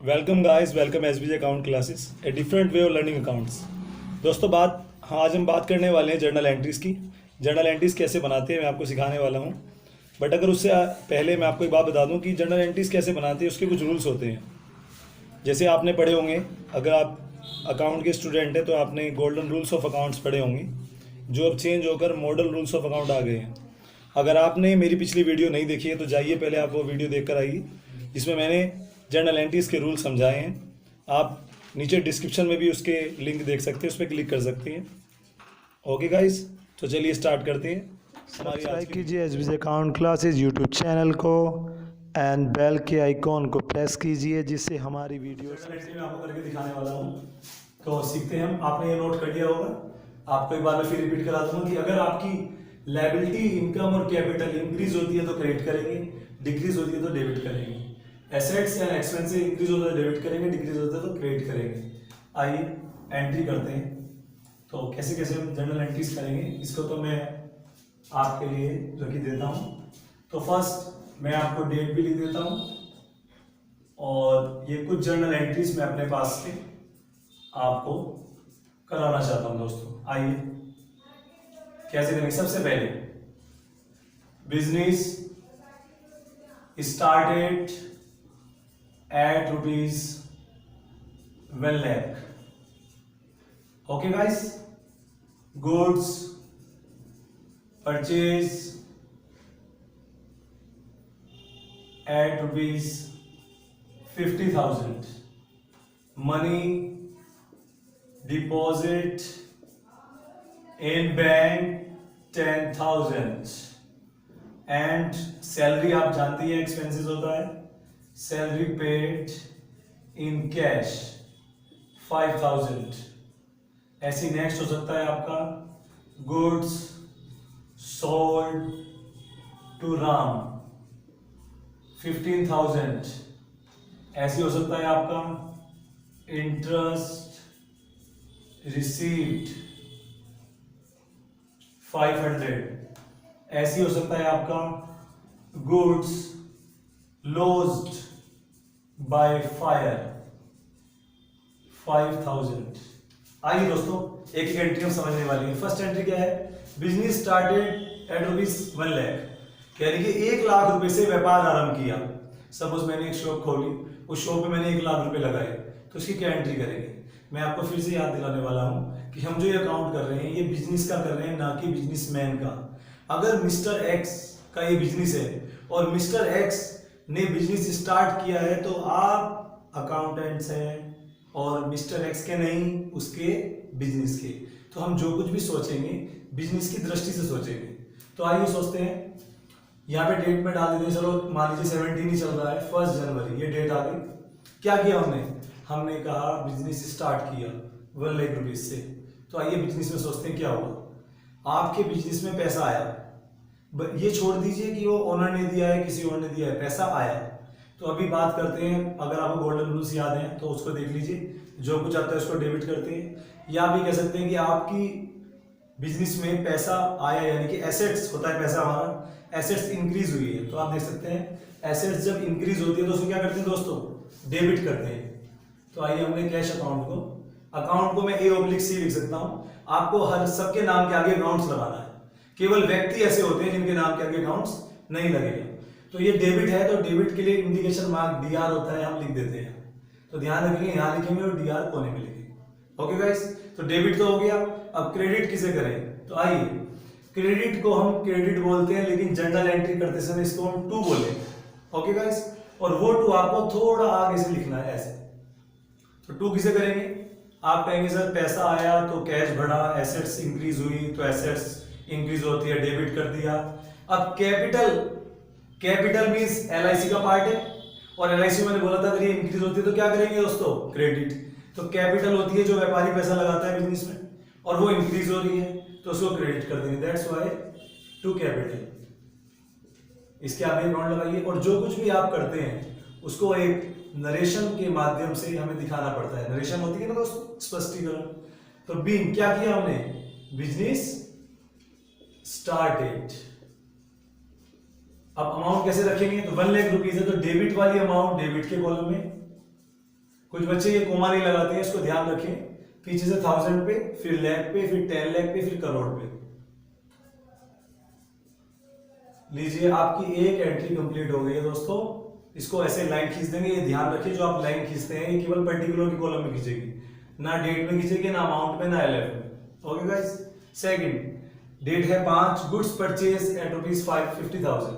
Welcome guys, welcome SBJ account classes, a different way of learning accounts. दोस्तों आज हम बात करने वाले हैं जर्नल एंट्रीज़ की। जर्नल एंट्रीज़ कैसे बनाते हैं मैं आपको सिखाने वाला हूँ। बट अगर उससे पहले मैं आपको एक बात बता दूँ कि जर्नल एंट्रीज़ कैसे बनाते हैं, उसके कुछ रूल्स होते हैं। जैसे आपने पढ़े होंगे, अगर आप अकाउंट के स्टूडेंट हैं तो आपने गोल्डन रूल्स ऑफ अकाउंट्स पढ़े होंगे, जो अब चेंज होकर मॉडल रूल्स ऑफ अकाउंट आ गए हैं। अगर आपने मेरी पिछली वीडियो नहीं देखी है तो जाइए, पहले आप वो वीडियो देख कर आइए, जिसमें मैंने जर्नल एंट्रीज़ के रूल समझाए हैं। आप नीचे डिस्क्रिप्शन में भी उसके लिंक देख सकते हैं, उस पर क्लिक कर सकते हैं। ओके गाइस, तो चलिए स्टार्ट करते हैं। सब्सक्राइब कीजिए S B account classes YouTube channel को एंड बेल के आइकॉन को प्रेस कीजिए, जिससे हमारी वीडियो जर्नल एंट्री मैं आपको करके दिखाने वाला हूँ। तो सीखते हैं हम। आपने ये नोट कर लिया होगा। आपको एक बार मैं फिर रिपीट करा दूंगा कि अगर आपकी लायबिलिटी, इनकम और कैपिटल इंक्रीज होती है तो क्रेडिट करेंगे, डिक्रीज होती है तो डेबिट करेंगे। एसेट्स एंड एक्सपेंसेस इंक्रीज होता है डेबिट करेंगे, डिक्रीज होता है तो क्रेडिट करेंगे। आइए एंट्री करते हैं। तो कैसे कैसे हम जर्नल एंट्रीज करेंगे, इसको तो मैं आपके लिए रख देता हूँ। तो फर्स्ट मैं आपको डेट भी लिख देता हूँ, और ये कुछ जर्नल एंट्रीज मैं अपने पास से आपको कराना चाहता हूँ। दोस्तों आइए कैसे करेंगे। सबसे पहले business started at rupees 1 lakh. Okay guys, goods purchase at rupees 50,000, money deposit in bank 10,000, and salary आप जानती है expenses होता है, सैलरी पेड इन कैश 5,000। ऐसी नेक्स्ट हो सकता है आपका गुड्स सोल्ड टू राम 15,000। ऐसी हो सकता है आपका इंटरेस्ट रिसीव्ड 500। ऐसी हो सकता है आपका गुड्स lost by fire 5,000। आइए दोस्तों एक एक एंट्री हम समझने वाले हैं। फर्स्ट एंट्री क्या है? Business started at rupees 1 lakh, यानी कि 1 लाख रुपए से व्यापार आरंभ किया। सपोज मैंने एक शॉप खोली, उस शॉप पे मैंने 1 लाख रुपए लगाए, तो इसकी क्या एंट्री करेंगे? मैं आपको फिर से याद दिलाने वाला हूं कि हम जो ये अकाउंट कर रहे हैं ये बिजनेस का कर रहे हैं, ना कि बिजनेसमैन का। अगर मिस्टर एक्स का ये बिजनेस है और मिस्टर एक्स ने बिजनेस स्टार्ट किया है, तो आप अकाउंटेंट्स हैं और मिस्टर एक्स के नहीं, उसके बिजनेस के। तो हम जो कुछ भी सोचेंगे बिजनेस की दृष्टि से सोचेंगे। तो आइए सोचते हैं, यहाँ पे डेट में डाल देते हैं। चलो मान लीजिए 17 ही चल रहा है, 1 जनवरी ये डेट आ गई। क्या किया हमने कहा बिजनेस स्टार्ट किया 1 लाख रुपीज से। तो आइए बिजनेस में सोचते हैं क्या हुआ। आपके बिजनेस में पैसा आया, ये छोड़ दीजिए कि वो ओनर ने दिया है किसी और ने दिया है, पैसा आया। तो अभी बात करते हैं, अगर आपको गोल्डन रूल्स याद हैं तो उसको देख लीजिए। जो कुछ आता है उसको डेबिट करते हैं, या भी कह सकते हैं कि आपकी बिजनेस में पैसा आया, यानी कि एसेट्स होता है पैसा हमारा, एसेट्स इंक्रीज हुई है। तो आप देख सकते हैं एसेट्स जब इंक्रीज होती है तो उसको क्या करते हैं दोस्तों? डेबिट करते हैं। तो आइए हमने कैश अकाउंट को मैं A/C लिख सकता हूँ। आपको हर सबके नाम के आगे अकाउंट्स लगाना है। केवल व्यक्ति ऐसे होते हैं जिनके नाम के आगे अकाउंट्स नहीं लगेगा। तो ये डेबिट है, तो डेबिट के लिए इंडिकेशन मार्क DR होता है, हम लिख देते हैं। तो ध्यान रखिए, यहां लिखेंगे और DR कोने में लिखेंगे। ओके गाइस, तो डेबिट तो हो गया। अब क्रेडिट किसे करें? तो आइए क्रेडिट को हम क्रेडिट बोलते हैं, लेकिन जर्नल एंट्री करते समय इसको हम टू बोलेंगे। ओके गाइस, और वो टू आपको थोड़ा आगे से लिखना है ऐसे। तो टू किसे करेंगे? आप कहेंगे सर पैसा आया तो कैश बढ़ा, एसेट्स इंक्रीज हुई तो एसेट्स इंक्रीज होती है, डेबिट कर दिया। अब कैपिटल मींस LIC का पार्ट है, और LIC मैंने बोला था अगर ये इंक्रीज होती है तो क्या करेंगे दोस्तों? क्रेडिट। तो कैपिटल होती है जो व्यापारी पैसा लगाता है बिजनेस में, और वो इंक्रीज हो रही है तो उसको क्रेडिट कर देंगे। That's why to capital. इसके आगे अकाउंट लगाइए, और जो कुछ भी आप करते हैं उसको एक नरेशन के माध्यम से हमें दिखाना पड़ता है। नरेशन होती है ना दोस्तों, स्पष्टीकरण। तो बीइंग क्या किया हमने? Business started. अब अमाउंट कैसे रखेंगे? तो 1 लाख रुपीज है तो डेबिट वाली अमाउंट डेबिट के कॉलम में, कुछ बच्चे ये कोमा नहीं लगाते हैं, इसको ध्यान रखें। पीछे से 1000 पे, फिर लाख पे, फिर 10 लाख पे, फिर करोड़ पे। लीजिए आपकी एक एंट्री कंप्लीट हो गई है दोस्तों। इसको ऐसे लाइन खींच देंगे। ये ध्यान रखिए, जो आप लाइन खींचते हैं ये केवल पर्टिकुलर की कॉलम में खींचेगी, ना डेट में खींचेगी, ना अमाउंट में, ना एलएफ में। Okay guys. सेकंड डेट है 5, गुड्स परचेज एट ₹50,000।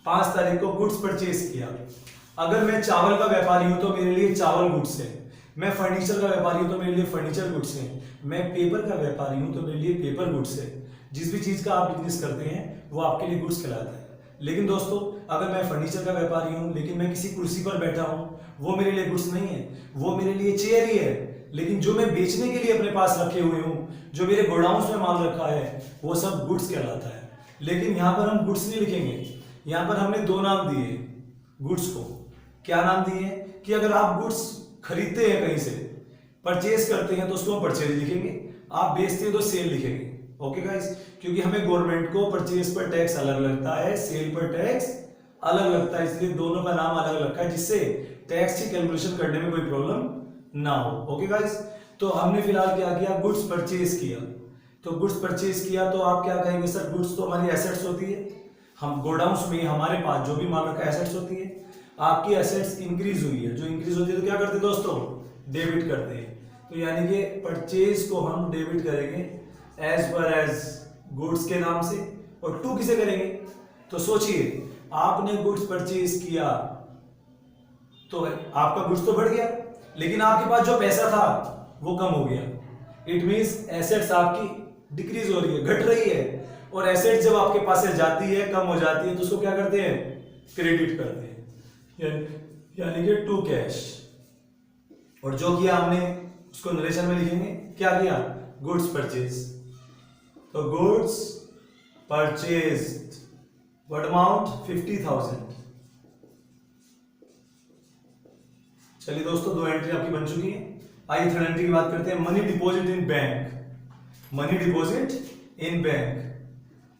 5 तारीख को गुड्स परचेज किया। अगर मैं चावल का व्यापारी हूं तो मेरे लिए चावल गुड्स है। मैं फर्नीचर का व्यापारी हूं तो मेरे लिए फर्नीचर गुड्स है। मैं पेपर का व्यापारी हूं तो मेरे लिए पेपर गुड्स है। जिस भी चीज का आप बिजनेस करते हैं वो आपके लिए गुड्स कहलाता है। लेकिन दोस्तों अगर मैं फर्नीचर का व्यापारी हूं लेकिन मैं किसी कुर्सी पर बैठा हूं, वो मेरे लिए गुड्स नहीं है, वो मेरे लिए चेयर ही है। लेकिन जो मैं बेचने के लिए अपने पास रखे हुए हूं, जो मेरे गोडाउन में माल रखा है, वो सब गुड्स कहलाता है। लेकिन यहाँ पर हम गुड्स नहीं लिखेंगे। यहाँ पर हमने 2 नाम दिए गुड्स को। क्या नाम दिए कि अगर आप गुड्स खरीदते हैं कहीं से, परचेज करते हैं तो उसको हम परचेज लिखेंगे, आप बेचते हैं तो सेल लिखेंगे। ओके गाइस, क्योंकि हमें गवर्नमेंट को परचेज पर टैक्स अलग लगता है, सेल पर टैक्स अलग लगता है, इसलिए दोनों का नाम अलग रखा है, जिससे टैक्स की कैलकुलेशन करने में कोई प्रॉब्लम ना हो। ओके गाइस, तो हमने फिलहाल क्या किया, गुड्स परचेज किया। तो गुड्स परचेज किया तो आप क्या कहेंगे, सर गुड्स तो हमारी एसेट्स होती है, हम गोडाउन्स में हमारे पास जो भी माल रखा है एसेट्स होती है। आपकी एसेट्स इंक्रीज हुई है, जो इंक्रीज होती है तो क्या करते हैं दोस्तों, डेबिट करते हैं। तो यानी कि परचेज को हम डेबिट करेंगे एज पर एज गुड्स के नाम से। और टू किसे करेंगे, तो सोचिए आपने गुड्स परचेज किया तो आपका गुड्स तो बढ़ गया, लेकिन आपके पास जो पैसा था वो कम हो गया। इट मींस एसेट्स आपकी डिक्रीज हो रही है, घट रही है। और एसेट्स जब आपके पास से जाती है, कम हो जाती है, तो उसको क्या करते हैं, क्रेडिट करते हैं, यानी कि टू कैश। और जो किया हमने उसको नरेशन में लिखेंगे, क्या किया, गुड्स परचेज। तो गुड्स परचेज्ड, व्हाट अमाउंट, 50,000। चलिए दोस्तों 2 एंट्री आपकी बन चुकी है। आइए थर्ड एंट्री की बात करते हैं, money deposit in bank. Money deposit in bank,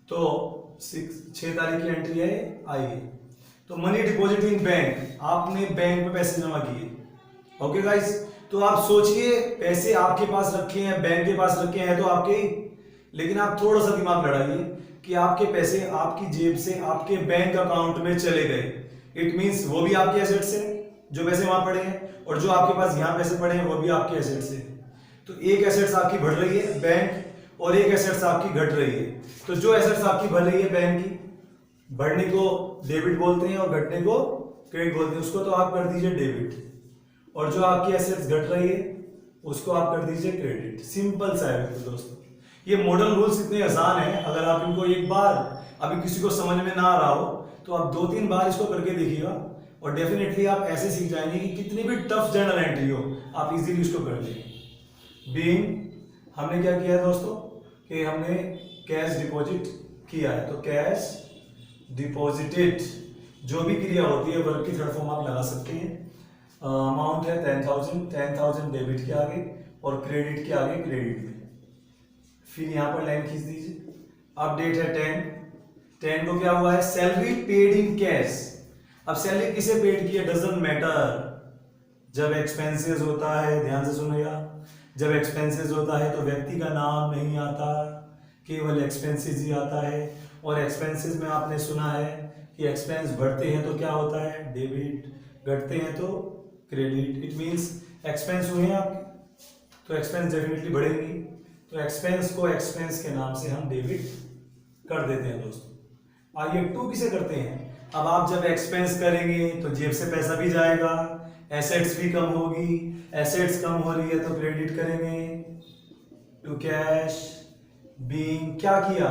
तो 6 तारीख की एंट्री है। आइए, तो मनी डिपॉजिट इन बैंक, आपने बैंक में पैसे जमा किए। ओके गाइस, तो आप सोचिए पैसे आपके पास रखे हैं, बैंक के पास रखे हैं तो आपके, लेकिन आप थोड़ा सा दिमाग लड़ाइए कि आपके पैसे आपकी जेब से आपके बैंक अकाउंट में चले गए। इट मींस वो भी आपके एसेट्स है, जो पैसे वहां पड़े हैं, और जो आपके पास यहां पैसे पड़े हैं वो भी आपके एसेट्स है। तो एक एसेट्स आपकी बढ़ रही है बैंक, और एक एसेट्स आपकी घट रही है। तो जो एसेट्स आपकी बढ़ रही है बैंक की, बढ़ने को डेबिट बोलते हैं और घटने को क्रेडिट बोलते हैं, उसको तो आप कर दीजिए डेबिट। और जो आपकी एसेट्स घट रही है उसको आप कर दीजिए क्रेडिट। सिंपल सा है दोस्तों। ये मॉडल रूल्स इतने आसान हैं, अगर आप इनको एक बार, अभी किसी को समझ में ना आ रहा हो तो आप 2-3 बार इसको करके देखिएगा, और डेफिनेटली आप ऐसे सीख जाएंगे कि कितनी भी टफ जर्नल एंट्री हो आप इजीली इसको कर लेंगे। बीइंग हमने क्या किया है दोस्तों कि हमने कैश डिपॉजिट किया है, तो कैश डिपॉजिटेड, जो भी क्रिया होती है वर्ब की थर्ड फॉर्म आप लगा सकते हैं। अमाउंट है 10,000 डेबिट के आगे और क्रेडिट के आगे क्रेडिट में। फिर यहाँ पर लाइन खींच दीजिए। अब डेट है 10 को क्या हुआ है, सैलरी पेड इन कैश। अब सैलरी किसे पेड की है, डजंट मैटर। जब एक्सपेंसेस होता है, ध्यान से सुनिएगा, जब एक्सपेंसेस होता है तो व्यक्ति का नाम नहीं आता, केवल एक्सपेंसेस ही आता है। और एक्सपेंसेस में आपने सुना है कि एक्सपेंस बढ़ते हैं तो क्या होता है, डेबिट, घटते हैं तो क्रेडिट। इट मींस एक्सपेंस हुए हैं आपके, तो एक्सपेंस डेफिनेटली बढ़ेंगी, तो एक्सपेंस को एक्सपेंस के नाम से हम डेबिट कर देते हैं दोस्तों। आइए टू किसे करते हैं, अब आप जब एक्सपेंस करेंगे तो जेब से पैसा भी जाएगा, एसेट्स भी कम होगी, एसेट्स कम हो रही है तो क्रेडिट करेंगे, टू कैश। बीइंग क्या किया,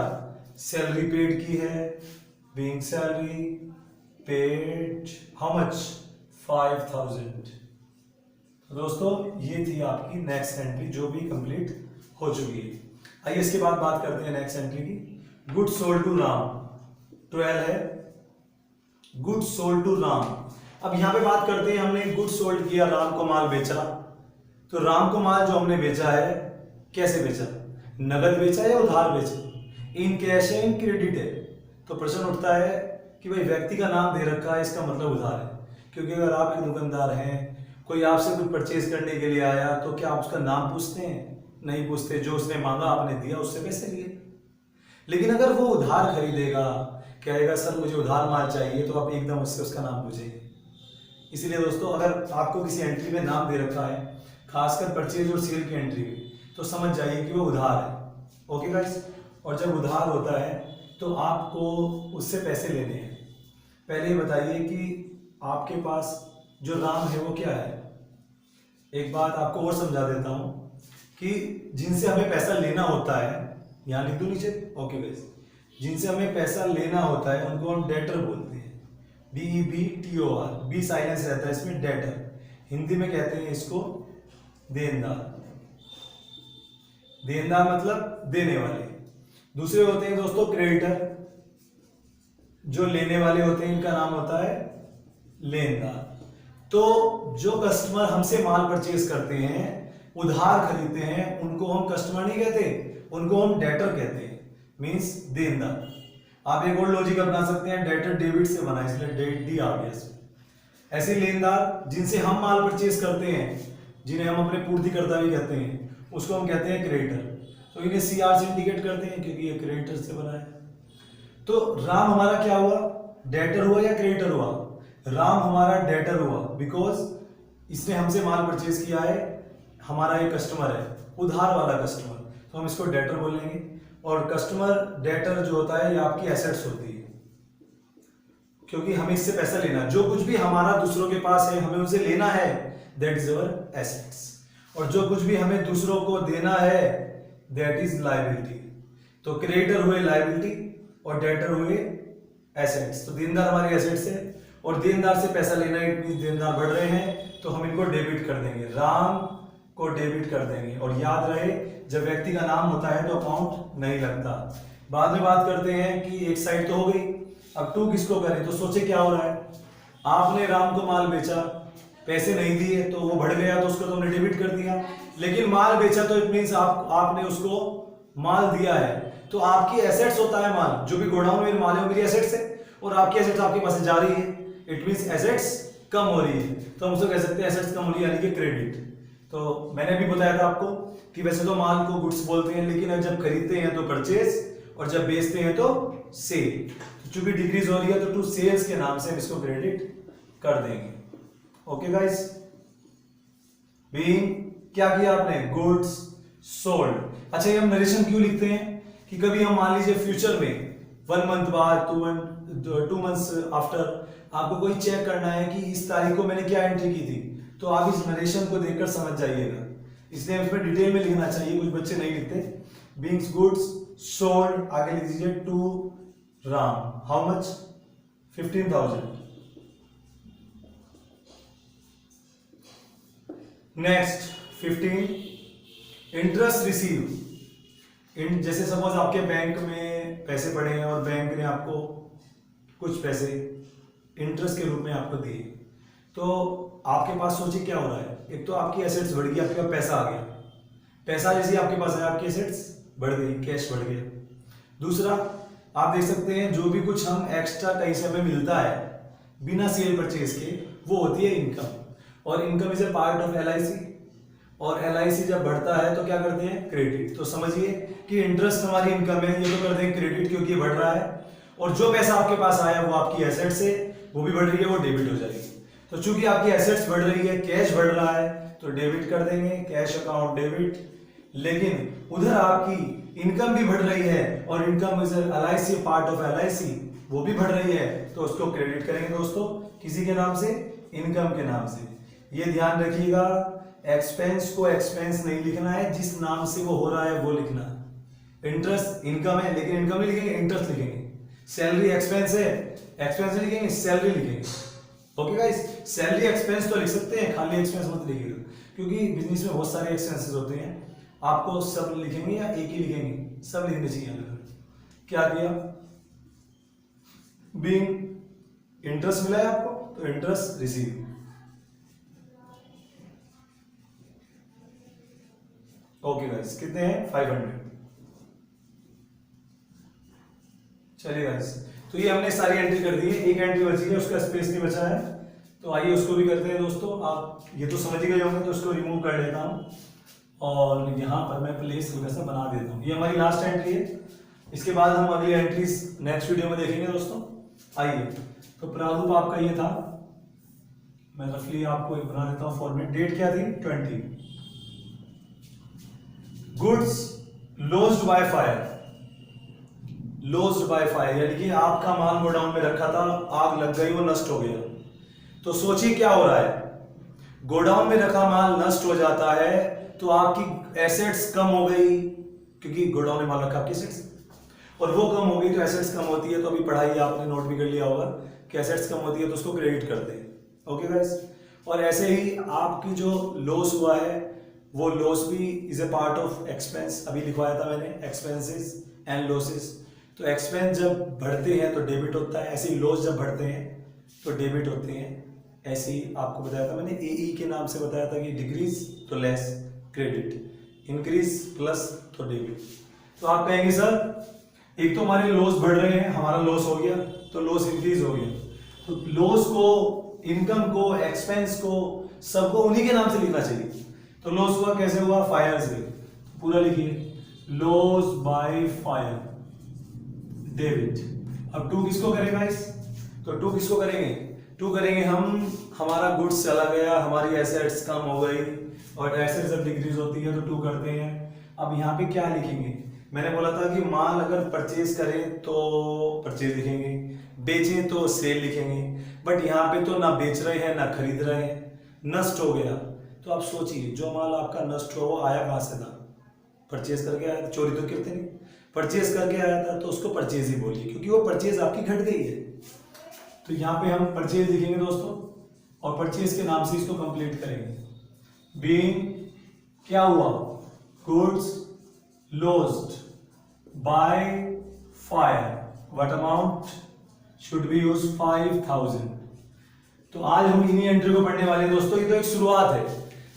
सैलरी पेड की है, being salary paid how much, 5,000। दोस्तों ये थी आपकी नेक्स्ट एंट्री जो भी कंप्लीट हो चुकी है। आइए इसके बाद बात करते हैं नेक्स्ट एंट्री की, गुड सोल्ड टू राम। 12 है गुड सोल्ड टू राम। अब यहां पे बात करते हैं, हमने गुड सोल्ड किया, राम को माल बेचा। तो राम को माल जो हमने बेचा है कैसे बेचा, नगद बेचा या उधार बेचा, इन कैश है इन क्रेडिट है। तो प्रश्न उठता है कि भाई व्यक्ति का नाम दे रखा है, इसका मतलब उधार है, क्योंकि अगर आप एक दुकानदार हैं कोई आपसे कुछ परचेज करने के लिए आया तो क्या आप उसका नाम पूछते हैं? नहीं पूछते। जो उसने मांगा आपने दिया, उससे पैसे लिए। लेकिन अगर वो उधार खरीदेगा, कहेगा सर मुझे उधार माल चाहिए, तो आप एकदम उससे उसका नाम पूछेंगे। इसीलिए दोस्तों, अगर आपको किसी एंट्री में नाम दे रखा है, खासकर परचेज और सेल की एंट्री में, तो समझ जाइए कि वो उधार है। Okay guys. और जब उधार होता है तो आपको उससे पैसे लेने हैं। पहले ये बताइए कि आपके पास जो राम है वो क्या है। एक बात आपको और समझा देता हूं कि जिनसे हमें पैसा लेना होता है, यहां लिख दो नीचे। Okay guys. जिनसे हमें पैसा लेना होता है उनको हम डेटर बोलते हैं। DEBTOR, बी साइलेंस रहता है इसमें, डेटर। हिंदी में कहते हैं इसको देनदार। देनदार मतलब देने वाले। दूसरे होते हैं दोस्तों क्रेडिटर, जो लेने वाले होते हैं, इनका नाम होता है लेनदार। तो जो कस्टमर हमसे माल परचेज करते हैं, उधार खरीदते हैं, उनको हम कस्टमर नहीं कहते, उनको हम डेटर कहते हैं, मींस देनदार। आप एक और लॉजिक अपना सकते हैं, डेटर डेबिट से बना, इसलिए डेट डी आ गया इसमें। ऐसे लेनदार जिनसे हम माल परचेज करते हैं, जिन्हें हम अपने पूर्तिकर्ता भी कहते हैं, उसको हम कहते हैं क्रेडिटर। तो इन्हें CR से इंडिकेट करते हैं क्योंकि ये क्रेडिटर से बना है। तो राम हमारा क्या हुआ, डेटर हुआ या क्रेडिटर हुआ? राम हमारा डेटर हुआ, बिकॉज इसने हमसे माल परचेज किया है, हमारा ये कस्टमर है, उधार वाला कस्टमर, तो हम इसको डेटर बोलेंगे। और कस्टमर डेटर जो होता है ये आपकी एसेट्स होती है, क्योंकि हमें इससे पैसा लेना है। जो कुछ भी हमारा दूसरों के पास है, हमें उनसे लेना है, दैट इज अवर एसेट्स। और जो कुछ भी हमें दूसरों को देना है, दैट इज लायबिलिटी। तो क्रेडिटर हुए लायबिलिटी और डेटर हुए एसेट्स। तो देनदार हमारे एसेट्स है, और देनदार से पैसा लेना, इट मींस देनदार बढ़ रहे हैं तो हम इनको डेबिट कर देंगे, राम को डेबिट कर देंगे। और याद रहे, जब व्यक्ति का नाम होता है तो अकाउंट नहीं लगता। बाद में बात करते हैं कि एक साइड तो हो गई, अब टू किसको करें। तो सोचे क्या हो रहा है, आपने राम को माल बेचा, पैसे नहीं दिए तो वो बढ़ गया, तो उसको तो हमने डेबिट कर दिया। लेकिन माल बेचा तो इट मींस आपने उसको माल दिया है, तो आपकी एसेट्स होता है माल। जो भी गोडाउन में माल है वो मेरी एसेट्स है, और आपकी एसेट्स आपके पास जा रही है, इट मींस एसेट्स कम हो रही है। तो हम उसको कह सकते हैं एसेट्स कम हो रही है, यानी कि क्रेडिट। तो मैंने भी बताया था आपको कि वैसे तो माल को गुड्स बोलते हैं, लेकिन जब खरीदते हैं तो परचेज, और जब बेचते हैं तो सेल। तो चूंकि डिक्रीज हो रही है तो टू सेल्स के नाम से हम इसको क्रेडिट कर देंगे। Okay guys. बीइंग क्या किया आपने, गुड्स सोल्ड। अच्छा, ये हम नरेशन क्यों लिखते हैं कि कभी हम मान लीजिए फ्यूचर में 1 मंथ बाद, 2 मंथ्स आफ्टर आपको कोई चेक करना है कि इस तारीख को मैंने क्या एंट्री की थी, तो आप इस नरेशन को देखकर समझ जाइएगा। इसलिए इसमें डिटेल में लिखना चाहिए, कुछ बच्चे नहीं लिखते। बीइंग गुड्स सोल्ड, आगे लिख दीजिए to Ram, how much, 15,000। Next 15, interest receive. जैसे सपोज आपके बैंक में पैसे पड़े हैं और बैंक ने आपको कुछ पैसे इंटरेस्ट के रूप में आपको दिए, तो आपके पास सोचिए क्या हो रहा है। एक तो आपकी एसेट्स बढ़ गई, आपके पास पैसा आ गया, पैसा जैसे आपके पास आया आपकी एसेट्स बढ़ गई, कैश बढ़ गया। दूसरा, आप देख सकते हैं जो भी कुछ हम एक्स्ट्रा कहीं से हमें मिलता है बिना सेल परचेज के, वो होती है इनकम। और income is a part of LIC, और LIC जब बढ़ता है तो क्या करते हैं, क्रेडिट। तो समझिए कि इंटरेस्ट हमारी इनकम है, ये तो कर देंगे क्रेडिट क्योंकि ये बढ़ रहा है। और जो पैसा आपके पास आया वो आपकी एसेट्स है, वो भी बढ़ रही है, वो डेबिट हो जाएगी। तो चूंकि आपकी एसेट्स बढ़ रही है, कैश बढ़ रहा है, तो डेबिट कर देंगे, कैश अकाउंट डेबिट। लेकिन उधर आपकी इनकम भी बढ़ रही है, और income is LIC, part of LIC, वो भी बढ़ रही है, तो उसको क्रेडिट करेंगे दोस्तों, किसी के नाम से, इनकम के नाम से। ये ध्यान रखिएगा, एक्सपेंस को एक्सपेंस नहीं लिखना है, जिस नाम से वो हो रहा है वो लिखना है। इंटरेस्ट इनकम है, लेकिन इनकम नहीं लिखेंगे, इंटरेस्ट लिखेंगे। सैलरी एक्सपेंस है, एक्सपेंस नहीं लिखेंगे, सैलरी लिखेंगे। ओके गाइस, सैलरी एक्सपेंस तो लिख सकते हैं, खाली एक्सपेंस मत लिखिएगा, क्योंकि बिजनेस में बहुत सारे एक्सपेंसेस होते हैं। आपको सब लिखेंगे या एक ही लिखेंगे, सब लिखने चाहिए। क्या किया, बीइंग इंटरेस्ट मिला है आपको, तो इंटरेस्ट रिसीव। ओके गाइस, कितने हैं, 500। चलिए गाइस, तो ये हमने सारी एंट्री कर दी है, एक एंट्री बची है, उसका स्पेस नहीं बचा है, तो आइए उसको भी करते हैं दोस्तों। आप ये तो समझ ही गए होंगे, तो उसको रिमूव कर लेता हूँ और यहाँ पर मैं प्लेस हल्का सा बना देता हूँ। ये हमारी लास्ट एंट्री है। इसके बाद हम अगली एंट्रीज नेक्स्ट वीडियो में देखेंगे दोस्तों। आइए, तो प्रारूप आपका ये था, मैं रफली आपको एक बना देता हूँ फॉर्मेट। डेट क्या थी? 20। Goods lost by fire. Lost by fire यानी कि आपका माल गोडाउन में रखा था, आग लग गई, वो नष्ट हो गया। तो सोचिए क्या हो रहा है, गोडाउन में रखा माल नष्ट हो जाता है तो आपकी एसेट्स कम हो गई, क्योंकि गोडाउन में माल रखा आपकी एसेट्स, और वो कम हो गई तो एसेट्स कम होती है। तो अभी पढ़ाई आपने नोट भी कर लिया होगा कि एसेट्स कम होती है तो उसको क्रेडिट करते हैं। ओके गाइस, और ऐसे ही आपकी जो लॉस हुआ है वो लॉस भी is a part of expense. अभी लिखवाया था मैंने, एक्सपेंसेस एंड लॉसेस। तो एक्सपेंस जब बढ़ते हैं तो डेबिट होता है, ऐसे ही लॉस जब बढ़ते हैं तो डेबिट होते हैं। ऐसे ही आपको बताया था मैंने, एई के नाम से बताया था कि डिक्रीज तो लेस क्रेडिट, इंक्रीज प्लस तो डेबिट। तो आप कहेंगे सर एक तो हमारे लॉस बढ़ रहे हैं, हमारा लॉस हो गया तो लॉस इंक्रीज हो गया, तो लॉस को, इनकम को, एक्सपेंस को, सबको उन्हीं के नाम से लिखना चाहिए। तो लॉस हुआ कैसे हुआ? फायर से। पूरा लिखिए, लॉस बाय फायर, डेबिट। अब टू किसको करेगा इस? तो टू किसको करेंगे? टू करेंगे हम, हमारा गुड्स चला गया, हमारी एसेट्स कम हो गई, और एसेट्स जब डिक्रीज होती है तो टू करते हैं। अब यहाँ पे क्या लिखेंगे? मैंने बोला था कि माल अगर परचेज करें तो परचेज लिखेंगे, बेचें तो सेल लिखेंगे, बट यहाँ पे तो ना बेच रहे हैं ना खरीद रहे हैं, नष्ट हो गया। तो आप सोचिए, जो माल आपका नष्ट हो वो आया कहाँ से था? परचेज करके आया था, चोरी तो करते नहीं, परचेज करके आया था तो उसको परचेज ही बोलिए, क्योंकि वो परचेज आपकी घट गई है। तो यहाँ पे हम परचेज लिखेंगे दोस्तों, और परचेज के नाम से इसको कंप्लीट करेंगे। बीइंग क्या हुआ? Goods lost by fire, what amount should be use? 5000। तो आज हम इन्हीं एंट्री को पढ़ने वाले हैं दोस्तों। ये तो एक शुरुआत है,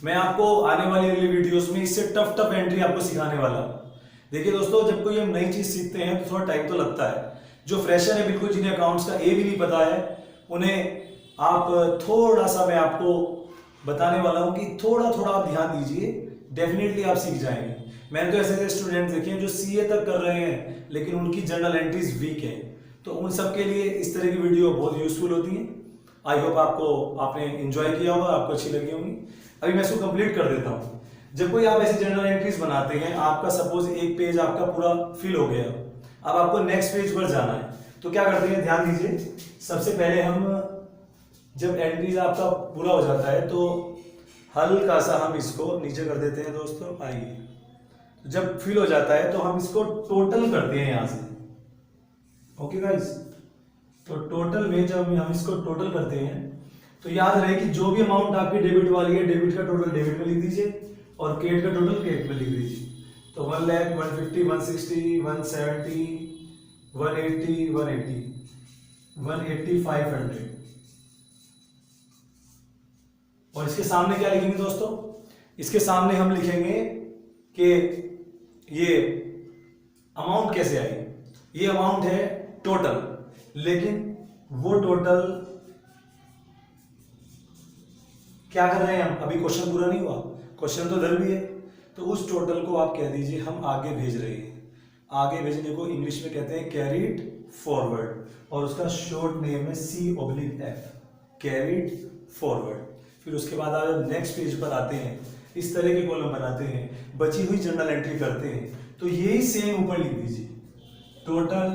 मैं आपको आने वाली अगली वीडियोस में इससे टफ टफ एंट्री आपको सिखाने वाला हूं। देखिए दोस्तों, जब कोई हम नई चीज सीखते हैं तो थोड़ा टाइम तो लगता है। जो फ्रेशर है, बिल्कुल जिन्हें अकाउंट्स का ए भी नहीं पता है, उन्हें आप थोड़ा सा, मैं आपको बताने वाला हूं कि थोड़ा थोड़ा आप ध्यान दीजिए, डेफिनेटली आप सीख जाएंगे। मैंने तो ऐसे स्टूडेंट देखे हैं जो सीए तक कर रहे हैं लेकिन उनकी जर्नल एंट्रीज वीक है, तो उन सब के लिए इस तरह की वीडियो बहुत यूजफुल होती है। आई होप आपने एंजॉय किया होगा, आपको अच्छी लगी होगी। अभी मैं इसको कंप्लीट कर देता हूँ। जब कोई आप ऐसी जर्नल एंट्रीज बनाते हैं, आपका सपोज एक पेज आपका पूरा फिल हो गया, अब आपको नेक्स्ट पेज पर जाना है, तो क्या करते हैं? ध्यान दीजिए, सबसे पहले हम जब एंट्रीज आपका पूरा हो जाता है तो हल्का सा हम इसको नीचे कर देते हैं दोस्तों। आइए, तो जब फिल हो जाता है तो हम इसको टोटल करते हैं यहां से। ओके गाइस, तो टोटल में जब हम इसको टोटल करते हैं तो याद रहे कि जो भी अमाउंट आपकी डेबिट वाली है, डेबिट का टोटल डेबिट में लिख दीजिए और क्रेडिट का टोटल क्रेडिट में लिख दीजिए। तो 1 लाख, 150, 160, 170, 180, 180, 180, 500। और इसके सामने क्या लिखेंगे दोस्तों? इसके सामने हम लिखेंगे कि ये अमाउंट कैसे आई। ये अमाउंट है टोटल, लेकिन वो टोटल क्या कर रहे हैं हम? अभी क्वेश्चन पूरा नहीं हुआ, क्वेश्चन तो इधर भी है। तो उस टोटल को आप कह दीजिए हम आगे भेज रहे हैं। आगे भेजने को इंग्लिश में कहते हैं कैरीड फॉरवर्ड, और उसका शॉर्ट नेम है C/F, कैरीड फॉरवर्ड। फिर उसके बाद आप नेक्स्ट पेज पर आते हैं, इस तरह के कॉलम बनाते हैं, बची हुई जर्नल एंट्री करते हैं, तो यही सेम ऊपर लिख दीजिए, टोटल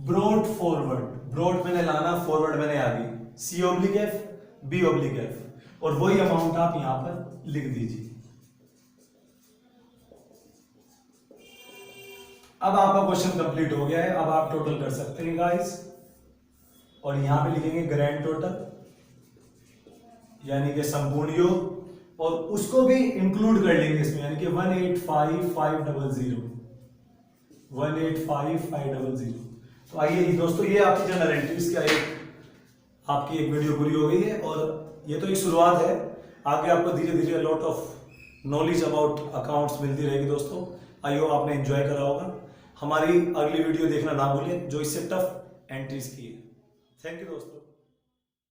ब्रॉड फॉरवर्ड। ब्रॉड मैंने लाना, फॉरवर्ड मैंने आगे, C/F, B/F, और वही अमाउंट आप यहां पर लिख दीजिए। अब आपका क्वेश्चन कंप्लीट हो गया है। अब आप टोटल कर सकते हैं गाइस, और यहां पे लिखेंगे ग्रैंड टोटल, यानी कि संपूर्ण योग, और उसको भी इंक्लूड कर लेंगे इसमें, यानी कि 185,500, 185,500। तो आइए दोस्तों, ये आपकी जर्नल एंट्रीज का आपकी एक वीडियो पूरी हो गई है, और ये तो एक शुरुआत है। आगे आपको धीरे धीरे lot of knowledge about accounts मिलती रहेगी दोस्तों। आई होप आपने एंजॉय करा होगा। हमारी अगली वीडियो देखना ना भूलें जो इससे टफ एंट्रीज की है। थैंक यू दोस्तों।